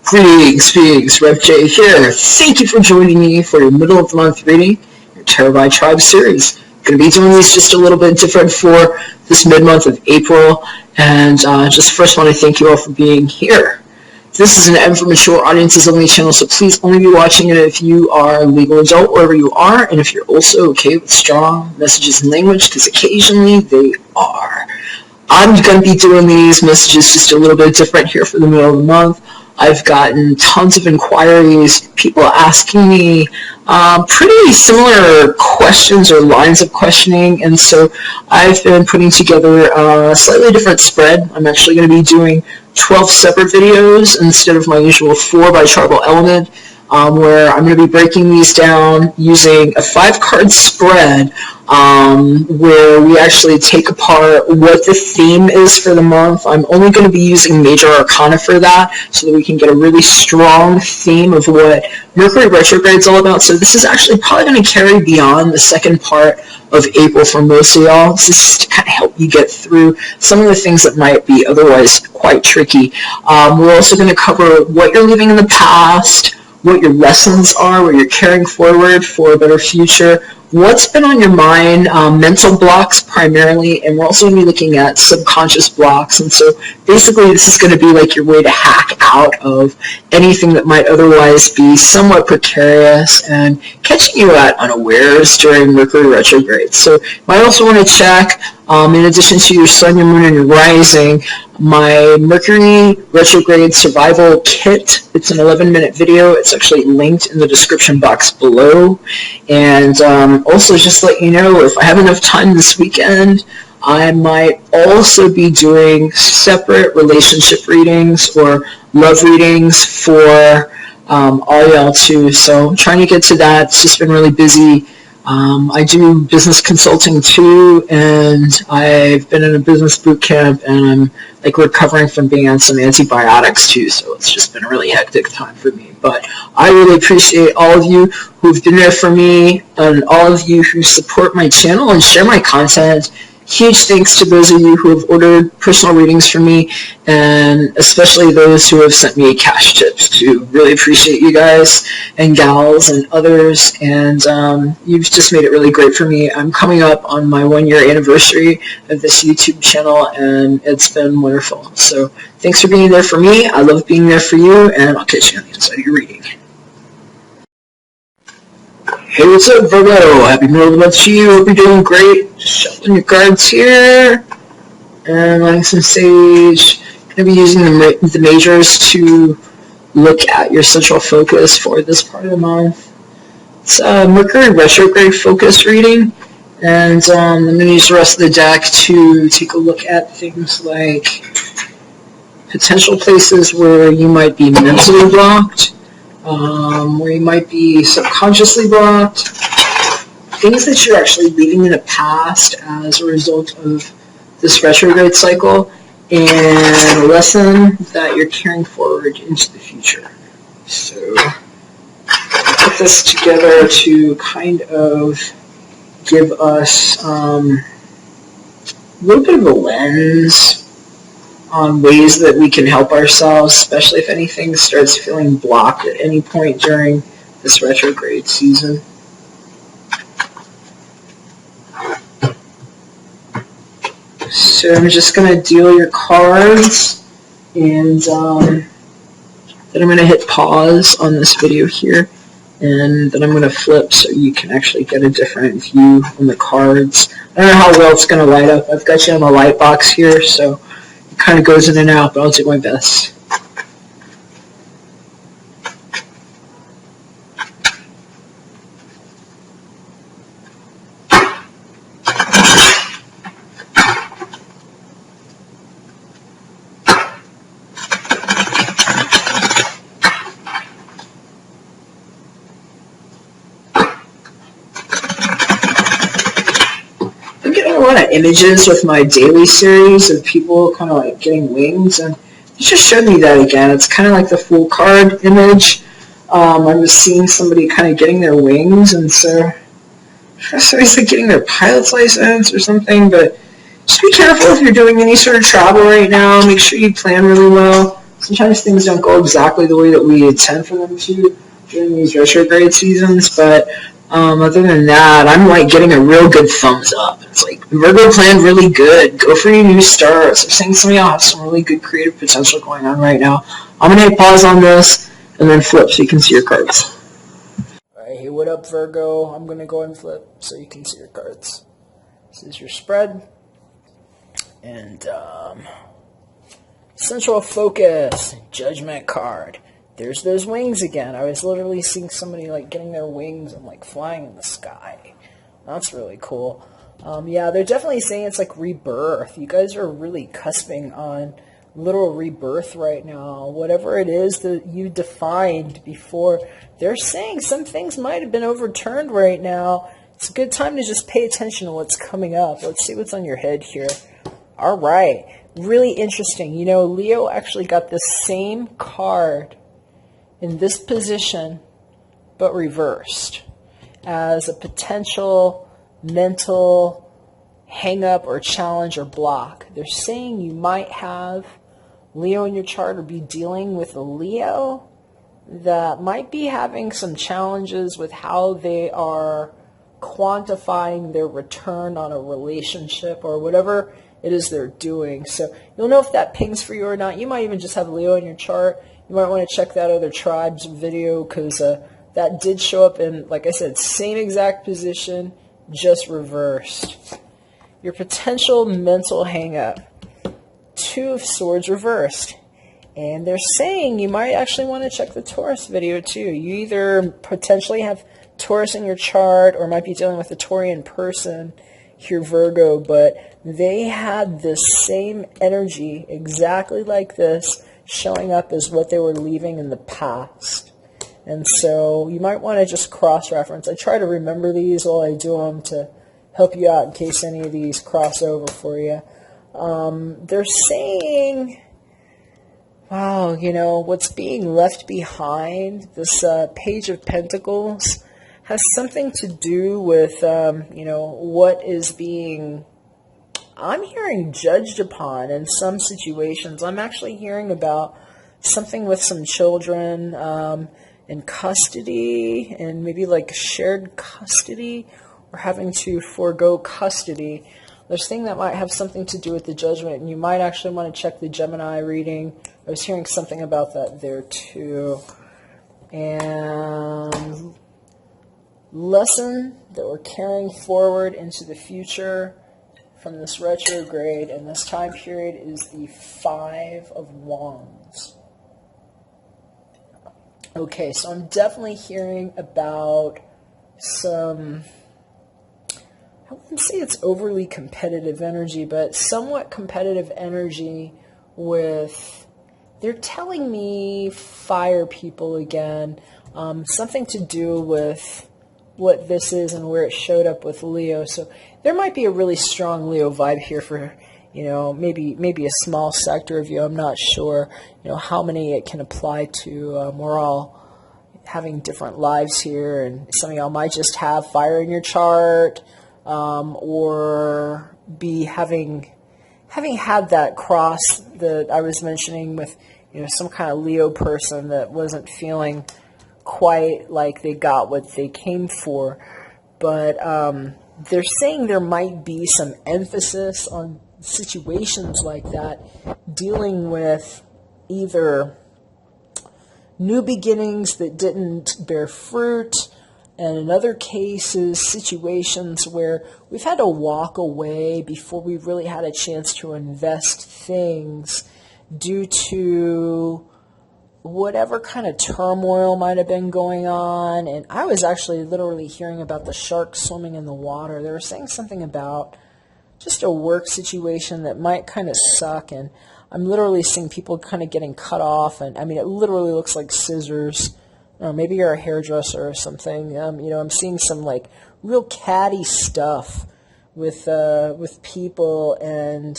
Greetings, Rev J here. Thank you for joining me for your middle of the month reading, your Tarot by Tribe series. I'm going to be doing these just a little bit different for this mid-month of April, and just first want to thank you all for being here. This is an M for mature audiences only channel, so please only be watching it if you are a legal adult wherever you are, and if you're also okay with strong messages and language, because occasionally they are. I'm going to be doing these messages just a little bit different here for the middle of the month. I've gotten tons of inquiries, people asking me pretty similar questions or lines of questioning, and so I've been putting together a slightly different spread. I'm actually going to be doing 12 separate videos instead of my usual 4 by tribal element, where I'm going to be breaking these down using a 5-card spread, where we actually take apart what the theme is for the month. I'm only going to be using major arcana for that, so that we can get a really strong theme of what Mercury Retrograde is all about. So this is actually probably going to carry beyond the second part of April for most of y'all. This is to kind of help you get through some of the things that might be otherwise quite tricky. We're also going to cover what you're leaving in the past, what your lessons are, what you're carrying forward for a better future, what's been on your mind, mental blocks primarily, and we're also going to be looking at subconscious blocks. And so basically this is going to be like your way to hack out of anything that might otherwise be somewhat precarious and catching you at unawares during Mercury retrograde. So you might also want to check, in addition to your sun, your moon, and your rising, my Mercury retrograde survival kit. It's an 11-minute video. It's actually linked in the description box below. And also just to let you know, if I have enough time this weekend, I might also be doing separate relationship readings or love readings for all y'all too. So I'm trying to get to that. It's just been really busy. I do business consulting too, and I've been in a business boot camp, and I'm like recovering from being on some antibiotics too, so it's just been a really hectic time for me. But I really appreciate all of you who've been there for me, and all of you who support my channel and share my content. Huge thanks to those of you who have ordered personal readings from me, and especially those who have sent me cash tips too. Really appreciate you guys and gals and others, and you've just made it really great for me. I'm coming up on my 1-year anniversary of this YouTube channel, and it's been wonderful. So thanks for being there for me. I love being there for you, and I'll catch you on the inside of your reading. Hey, what's up, Virgo? Happy middle of the month to you. Hope you're doing great. Just shuffling your cards here. And lighting some sage. Going to be using the majors to look at your central focus for this part of the month. It's a Mercury retrograde focus reading. And I'm going to use the rest of the deck to take a look at things like potential places where you might be mentally blocked, where you might be subconsciously blocked, things that you're actually leaving in the past as a result of this retrograde cycle, and a lesson that you're carrying forward into the future. So put this together to kind of give us a little bit of a lens on ways that we can help ourselves, especially if anything starts feeling blocked at any point during this retrograde season. So I'm just going to deal your cards, and then I'm going to hit pause on this video here, and then I'm going to flip so you can actually get a different view on the cards. I don't know how well it's going to light up. I've got you on the light box here, so it kind of goes in and out, but I'll do my best. A lot of images with my daily series of people kind of like getting wings, and it just showed me that again. It's kind of like the full card image. I was seeing somebody kind of getting their wings, and so somebody's like getting their pilot's license or something. But just be careful if you're doing any sort of travel right now. Make sure you plan really well. sometimes things don't go exactly the way that we intend for them to during these retrograde seasons, but other than that, I'm like getting a real good thumbs up. It's like Virgo planned really good. Go for your new starts. I'm saying some of y'all have some really good creative potential going on right now. I'm gonna hit pause on this and then flip so you can see your cards. Alright, hey, what up, Virgo? I'm gonna go and flip so you can see your cards. This is your spread. And central focus, judgment card. There's those wings again. I was literally seeing somebody like getting their wings and like flying in the sky. That's really cool. Yeah, they're definitely saying it's like rebirth. You guys are really cusping on literal rebirth right now. Whatever it is that you defined before, they're saying some things might have been overturned right now. It's a good time to just pay attention to what's coming up. Let's see what's on your head here. All right. Really interesting. You know, Leo actually got the same card in this position, but reversed, as a potential mental hang-up or challenge or block. They're saying you might have Leo in your chart or be dealing with a Leo that might be having some challenges with how they are quantifying their return on a relationship or whatever it is they're doing. So you'll know if that pings for you or not. You might even just have Leo in your chart. You might want to check that other tribes video because that did show up in, like I said, same exact position, just reversed. Your potential mental hang-up. Two of Swords reversed. And they're saying you might actually want to check the Taurus video too. You either potentially have Taurus in your chart or might be dealing with a Taurian person here, Virgo, but they had this same energy exactly like this showing up as what they were leaving in the past. And so you might want to just cross-reference. I try to remember these while I do them to help you out in case any of these cross over for you. They're saying, wow, you know, what's being left behind, this Page of Pentacles, has something to do with, you know, what is being, I'm hearing judged upon in some situations. I'm actually hearing about something with some children in custody and maybe like shared custody or having to forego custody. They're saying that might have something to do with the judgment, and you might actually want to check the Gemini reading. I was hearing something about that there too. And lesson that we're carrying forward into the future from this retrograde and this time period is the Five of Wands. Okay, so I'm definitely hearing about some, I wouldn't say it's overly competitive energy, but somewhat competitive energy with, they're telling me fire people again, something to do with what this is and where it showed up with Leo. So there might be a really strong Leo vibe here for, you know, maybe a small sector of you. I'm not sure, you know, how many it can apply to. We're all having different lives here, and some of y'all might just have fire in your chart, or be having had that cross that I was mentioning with, you know, some kind of Leo person that wasn't feeling quite like they got what they came for. But they're saying there might be some emphasis on situations like that, dealing with either new beginnings that didn't bear fruit, and in other cases, situations where we've had to walk away before we really had a chance to invest things due to whatever kind of turmoil might have been going on. And I was actually literally hearing about the shark swimming in the water. They were saying something about just a work situation that might kind of suck, and I'm literally seeing people kind of getting cut off, and I mean, it literally looks like scissors. Maybe you're a hairdresser or something. You know, I'm seeing some like real catty stuff with people, and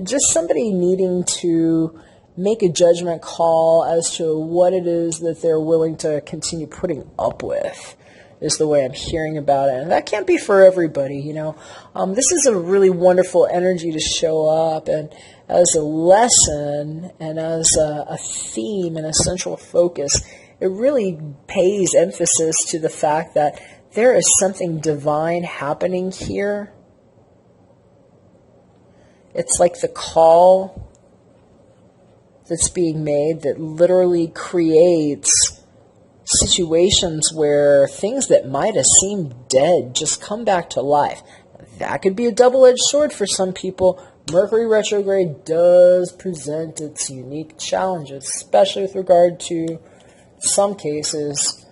just somebody needing to make a judgment call as to what it is that they're willing to continue putting up with, is the way I'm hearing about it. And that can't be for everybody, you know. This is a really wonderful energy to show up, and as a lesson and as a theme and a central focus, it really pays emphasis to the fact that there is something divine happening here. It's like the call that's being made that literally creates situations where things that might have seemed dead just come back to life. That could be a double-edged sword for some people. Mercury retrograde does present its unique challenges, especially with regard to some cases,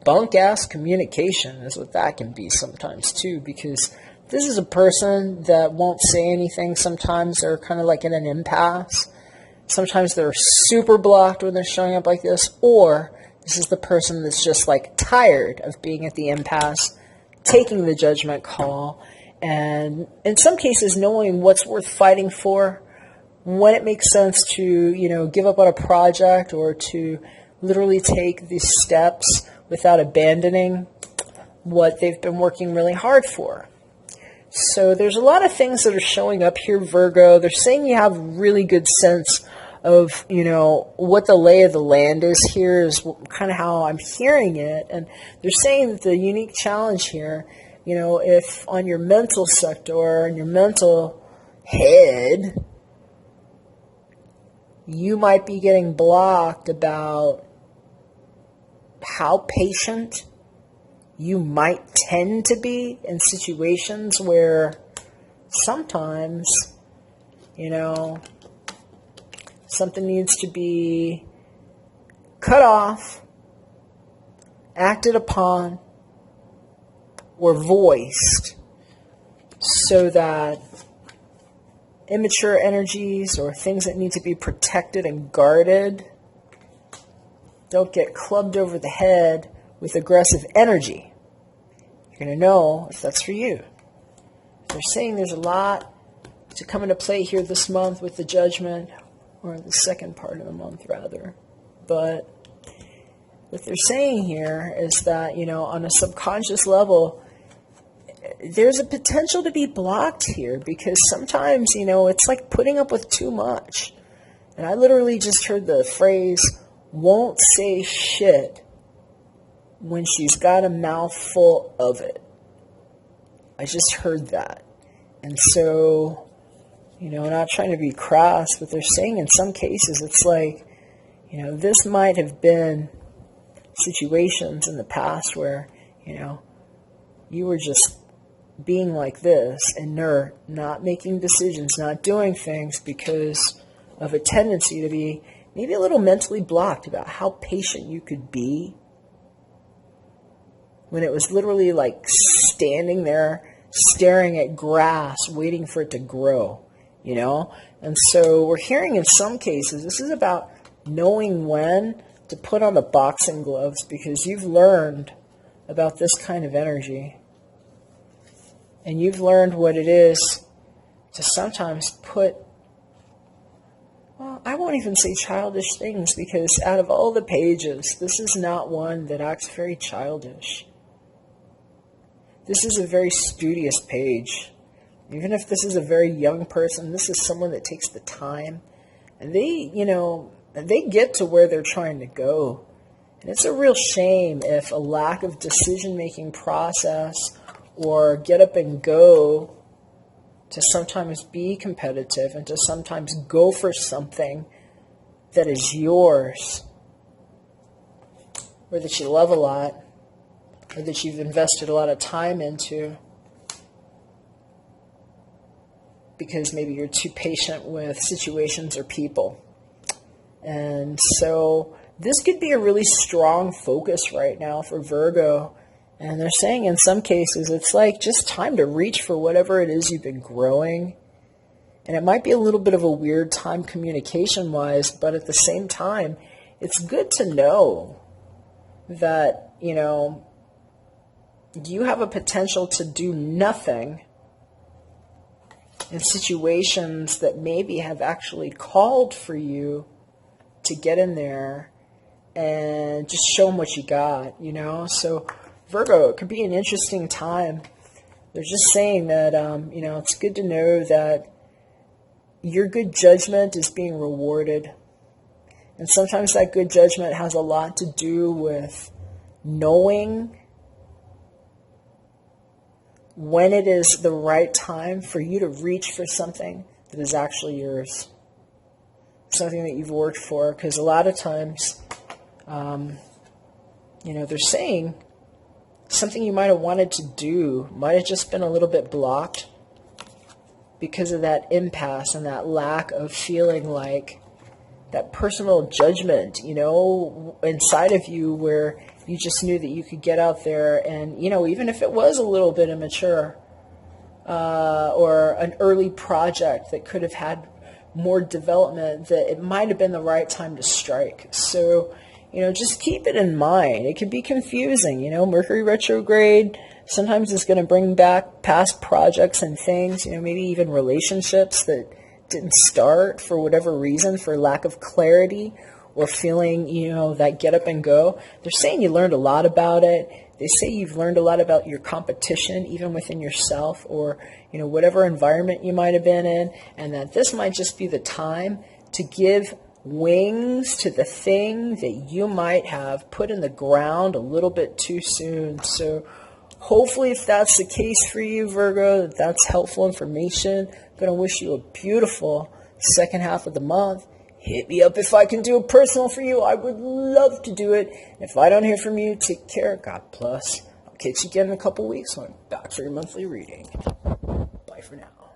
bunk-ass communication is what that can be sometimes too, because this is a person that won't say anything. Sometimes they're kind of like in an impasse. Sometimes they're super blocked when they're showing up like this, or this is the person that's just like tired of being at the impasse, taking the judgment call, and in some cases knowing what's worth fighting for, when it makes sense to, give up on a project or to literally take these steps without abandoning what they've been working really hard for. So there's a lot of things that are showing up here, Virgo. They're saying you have really good sense of, what the lay of the land is here, is kind of how I'm hearing it. And they're saying that the unique challenge here, if on your mental sector and your mental head, you might be getting blocked about how patient you might tend to be in situations where sometimes, something needs to be cut off, acted upon, or voiced so that immature energies or things that need to be protected and guarded don't get clubbed over the head with aggressive energy. You're going to know if that's for you. They're saying there's a lot to come into play here this month with the judgment, or the second part of the month rather. But what they're saying here is that, on a subconscious level, there's a potential to be blocked here because sometimes, it's like putting up with too much. And I literally just heard the phrase, won't say shit when she's got a mouthful of it. I just heard that. And so, not trying to be crass, but they're saying in some cases it's like, this might have been situations in the past where, you were just being like this, inert, not making decisions, not doing things because of a tendency to be maybe a little mentally blocked about how patient you could be, when it was literally like standing there staring at grass waiting for it to grow, And so we're hearing in some cases this is about knowing when to put on the boxing gloves, because you've learned about this kind of energy. And you've learned what it is to sometimes put, well, I won't even say childish things, because out of all the pages, this is not one that acts very childish. This is a very studious page. Even if this is a very young person, this is someone that takes the time. And they, they get to where they're trying to go. And it's a real shame if a lack of decision-making process or get up and go to sometimes be competitive and to sometimes go for something that is yours, or that you love a lot, or that you've invested a lot of time into, because maybe you're too patient with situations or people. And so this could be a really strong focus right now for Virgo. And they're saying in some cases, it's like just time to reach for whatever it is you've been growing. And it might be a little bit of a weird time communication-wise, but at the same time, it's good to know that, you have a potential to do nothing in situations that maybe have actually called for you to get in there and just show them what you got, So Virgo, it could be an interesting time. They're just saying that, it's good to know that your good judgment is being rewarded. And sometimes that good judgment has a lot to do with knowing when it is the right time for you to reach for something that is actually yours. Something that you've worked for. Because a lot of times, they're saying something you might have wanted to do might have just been a little bit blocked because of that impasse and that lack of feeling like that personal judgment, inside of you, where you just knew that you could get out there and, even if it was a little bit immature or an early project that could have had more development, that it might have been the right time to strike. So, just keep it in mind. It can be confusing. Mercury retrograde sometimes is going to bring back past projects and things, maybe even relationships that didn't start for whatever reason, for lack of clarity or feeling, that get up and go. They're saying you learned a lot about it. They say you've learned a lot about your competition, even within yourself or, whatever environment you might have been in, and that this might just be the time to give wings to the thing that you might have put in the ground a little bit too soon. So hopefully, if that's the case for you, Virgo, that's helpful information. I'm going to wish you a beautiful second half of the month. Hit me up if I can do a personal for you. I would love to do it. And if I don't hear from you, take care. God bless. I'll catch you again in a couple weeks when I'm back for your monthly reading. Bye for now.